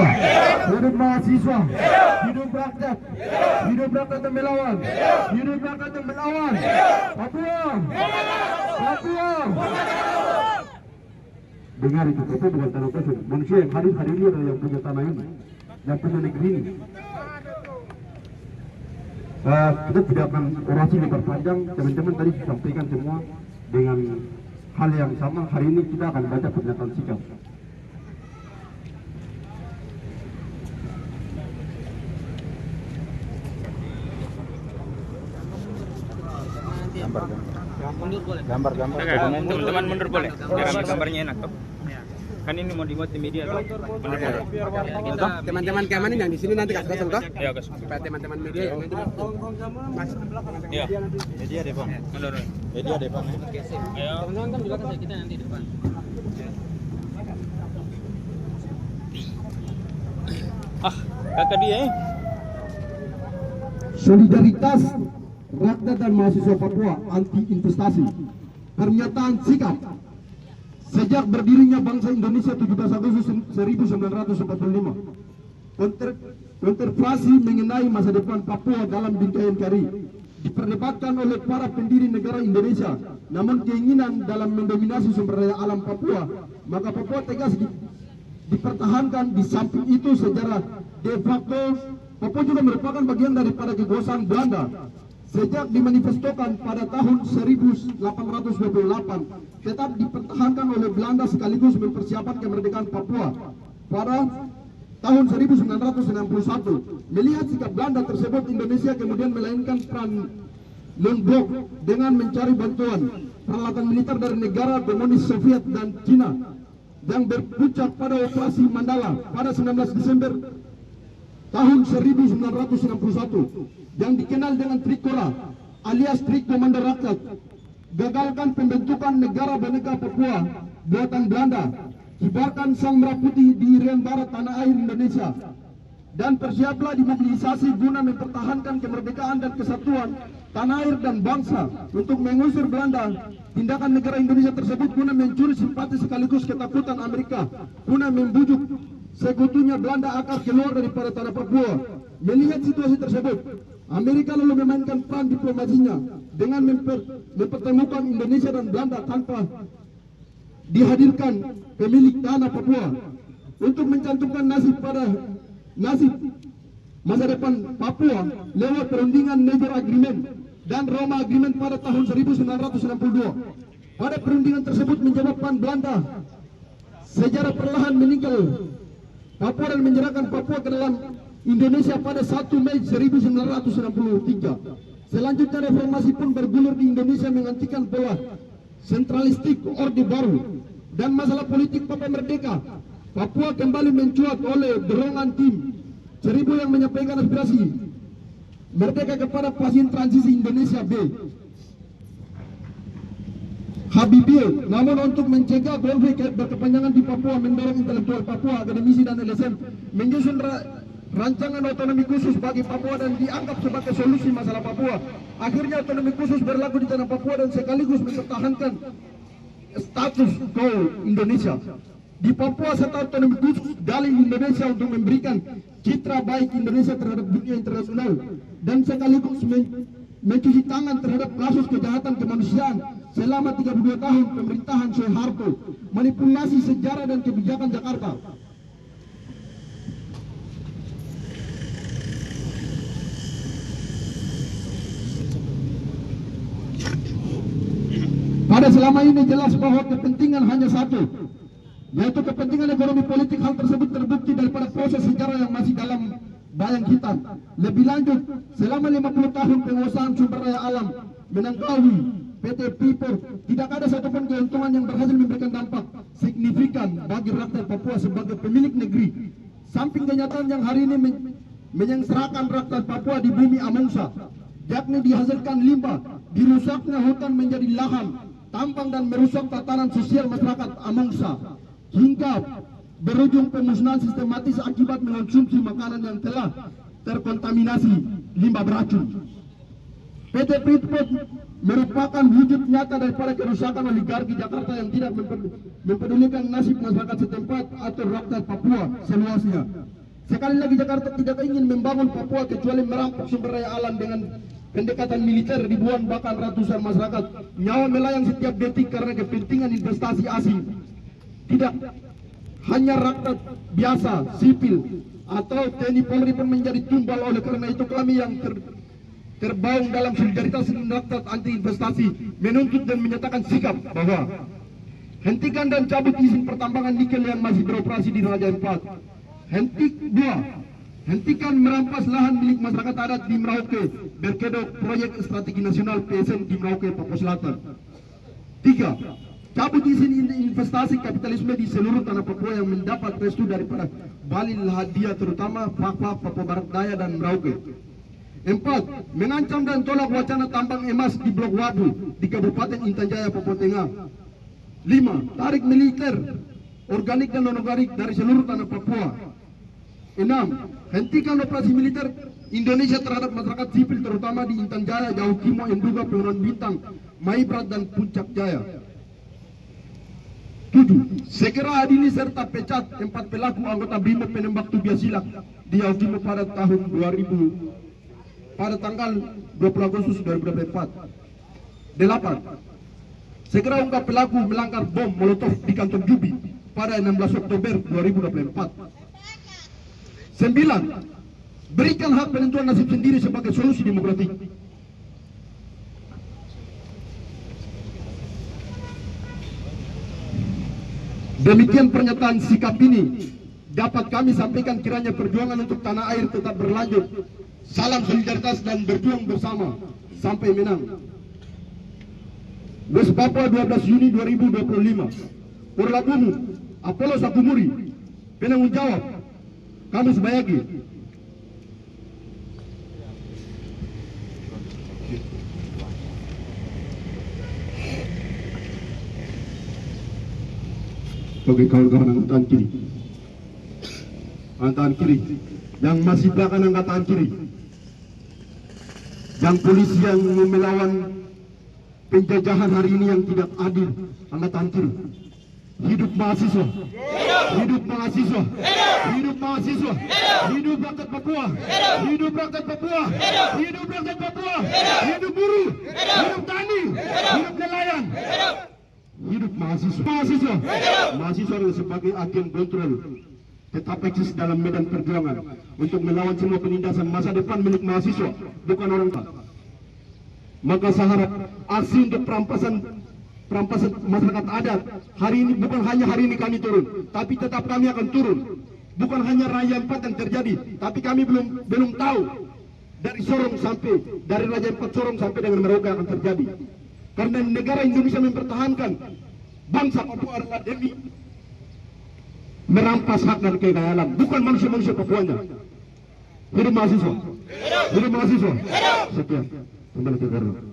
Papua, hidup mahasiswa, hidup rakyat yang melawan, hidup rakyat yang melawan. Papua, Papua. Dengar itu, Papua bukan tanah kosong. Manusia yang hadir hari ini adalah yang punya tanah ini, yang punya negeri ini. Kita tidak akan orasi lebar panjang. Teman-teman tadi disampaikan semua dengan hal yang sama. Hari ini kita akan baca pernyataan sikap. Gambar. Teman-teman mundur boleh. Biar gambarnya enak toh. Kan ini mau dibuat di media toh. Kita teman-teman keamanan yang di sini nanti kasih kosong toh. Iya, Gus. Supaya teman-teman media yang itu. Mas Iya. media depan. Mundur. Media depan. Ayo. Teman-teman kan juga kasih kita nanti di depan. Kata dia Solidaritas rakyat dan mahasiswa Papua anti investasi. Pernyataan sikap. Sejak berdirinya bangsa Indonesia 17 Agustus 1945, kontroversi mengenai masa depan Papua dalam bingkai NKRI diperdebatkan oleh para pendiri negara Indonesia. Namun keinginan dalam mendominasi sumber daya alam Papua, maka Papua tegas dipertahankan. Di samping itu secara de facto Papua juga merupakan bagian daripada kekuasaan Belanda. Sejak dimanifestokan pada tahun 1828, tetap dipertahankan oleh Belanda sekaligus mempersiapkan kemerdekaan Papua pada tahun 1961. Melihat sikap Belanda tersebut, Indonesia kemudian melainkan peran non-blok dengan mencari bantuan peralatan militer dari negara komunis Soviet dan Cina yang berpuncak pada operasi Mandala pada 19 Desember tahun 1961 yang dikenal dengan Trikora alias Trik Komando Rakyat. Gagalkan pembentukan negara Bhinneka Papua buatan Belanda, kibarkan sang merah putih di Irian Barat tanah air Indonesia, dan bersiaplah dimobilisasi guna mempertahankan kemerdekaan dan kesatuan tanah air dan bangsa untuk mengusir Belanda. Tindakan negara Indonesia tersebut guna mencuri simpati sekaligus ketakutan Amerika, guna membujuk sekutunya Belanda agar keluar daripada tanah Papua. Melihat situasi tersebut, Amerika lalu memainkan peran diplomasinya dengan mempertemukan Indonesia dan Belanda tanpa dihadirkan pemilik tanah Papua untuk mencantumkan nasib masa depan Papua lewat perundingan Major Agreement dan Roma Agreement pada tahun 1962. Pada perundingan tersebut menyebabkan Belanda secara perlahan meninggal Papua dan menyerahkan Papua ke dalam Indonesia pada 1 Mei 1963. Selanjutnya reformasi pun bergulir di Indonesia menghentikan pola sentralistik Orde Baru dan masalah politik Papua Merdeka. Papua kembali mencuat oleh dorongan tim 1000 yang menyampaikan aspirasi merdeka kepada pasien transisi Indonesia B. Habibie. Namun untuk mencegah konflik berkepanjangan di Papua, mendorong intelektual Papua, akademisi dan LSM menyusun rancangan otonomi khusus bagi Papua dan dianggap sebagai solusi masalah Papua. Akhirnya otonomi khusus berlaku di tanah Papua dan sekaligus mempertahankan status quo Indonesia. Di Papua serta otonomi khusus dalih Indonesia untuk memberikan citra baik Indonesia terhadap dunia internasional dan sekaligus mencuci tangan terhadap kasus kejahatan kemanusiaan selama 32 tahun pemerintahan Soeharto, manipulasi sejarah dan kebijakan Jakarta. Pada selama ini jelas bahwa kepentingan hanya satu, yaitu kepentingan ekonomi politik. Hal tersebut terbukti daripada proses sejarah yang masih dalam bayang hitam. Lebih lanjut, selama 50 tahun penguasaan sumber daya alam Menangkawi PT Freeport, tidak ada satupun keuntungan yang berhasil memberikan dampak signifikan bagi rakyat Papua sebagai pemilik negeri. Samping kenyataan yang hari ini menyengsarakan rakyat Papua di bumi Amongsa, yakni dihasilkan limbah, dirusaknya hutan menjadi lahan tambang dan merusak tatanan sosial masyarakat Amongsa, hingga berujung pemusnahan sistematis akibat mengonsumsi makanan yang telah terkontaminasi limbah beracun. PT Freeport merupakan wujud nyata daripada kerusakan oligarki Jakarta yang tidak mempedulikan nasib masyarakat setempat atau rakyat Papua seluasnya. Sekali lagi Jakarta tidak ingin membangun Papua kecuali merampok sumber daya alam dengan pendekatan militer ribuan bahkan ratusan masyarakat nyawa melayang setiap detik karena kepentingan investasi asing. Tidak hanya rakyat biasa, sipil atau TNI Polri pun menjadi tumbal. Oleh karena itu kami yang terbaung dalam solidaritas rakyat anti investasi menuntut dan menyatakan sikap bahwa hentikan dan cabut izin pertambangan nikel yang masih beroperasi di Raja Empat. Hentikan merampas lahan milik masyarakat adat di Merauke berkedok proyek strategi nasional PSN di Merauke, Papua Selatan. 3. Cabut izin investasi kapitalisme di seluruh tanah Papua yang mendapat restu daripada Bali Lahadia terutama Papua Barat Daya dan Merauke. 4. Mengancam dan tolak wacana tambang emas di Blok Wabu di Kabupaten Intan Jaya, Papua Tengah. 5. Tarik militer organik dan non-organik dari seluruh tanah Papua. 6. Hentikan operasi militer Indonesia terhadap masyarakat sipil terutama di Intan Jaya, Jauhkimo, Enduga, Penguruan Bintang, Maibrat dan Puncak Jaya. 7. Segera adili serta pecat 4 pelaku anggota BRIMOB penembak Tubiasilak di Jauhkimo pada tanggal 20 Agustus 2024. 8. Segera ungkap pelaku melanggar bom Molotov di kantor Jubi pada 16 Oktober 2024. 9. Berikan hak penentuan nasib sendiri sebagai solusi demokratik. Demikian pernyataan sikap ini dapat kami sampaikan kiranya perjuangan untuk tanah air tetap berlanjut. Salam solidaritas dan berjuang bersama sampai menang. West Papua 12 Juni 2025. Urlabumu, Apollo Sakumuri, penanggung jawab, Kamus Bayagi. Oke, kawan-kawan angkatan kiri. Angkatan kiri. Yang masih belakang angkatan kiri. Yang polisi yang melawan penjajahan hari ini yang tidak adil, angkatan kiri. Hidup mahasiswa. Hidup mahasiswa. Hidup mahasiswa. Hidup rakyat Papua. Hidup rakyat Papua. Hidup rakyat Papua. Hidup buruh. Hidup tani. Hidup nelayan. Hidup mahasiswa. Mahasiswa. Mahasiswa adalah sebagai agen kontrol tetap eksis dalam medan perjuangan untuk melawan semua penindasan masa depan milik mahasiswa, bukan orang tua. Maka saya harap aksi untuk perampasan masyarakat adat hari ini, bukan hanya hari ini kami turun, tapi tetap kami akan turun. Bukan hanya Raja Empat yang terjadi, tapi kami belum tahu dari Sorong sampai dari Raja Empat Sorong sampai dengan Merauke akan terjadi. Karena negara Indonesia mempertahankan bangsa Papua adalah demi merampas hak dan kekayaan, bukan manusia-manusia Papuanya. Hidup mahasiswa. Hidup mahasiswa. Sekian. Kembali ke Garut.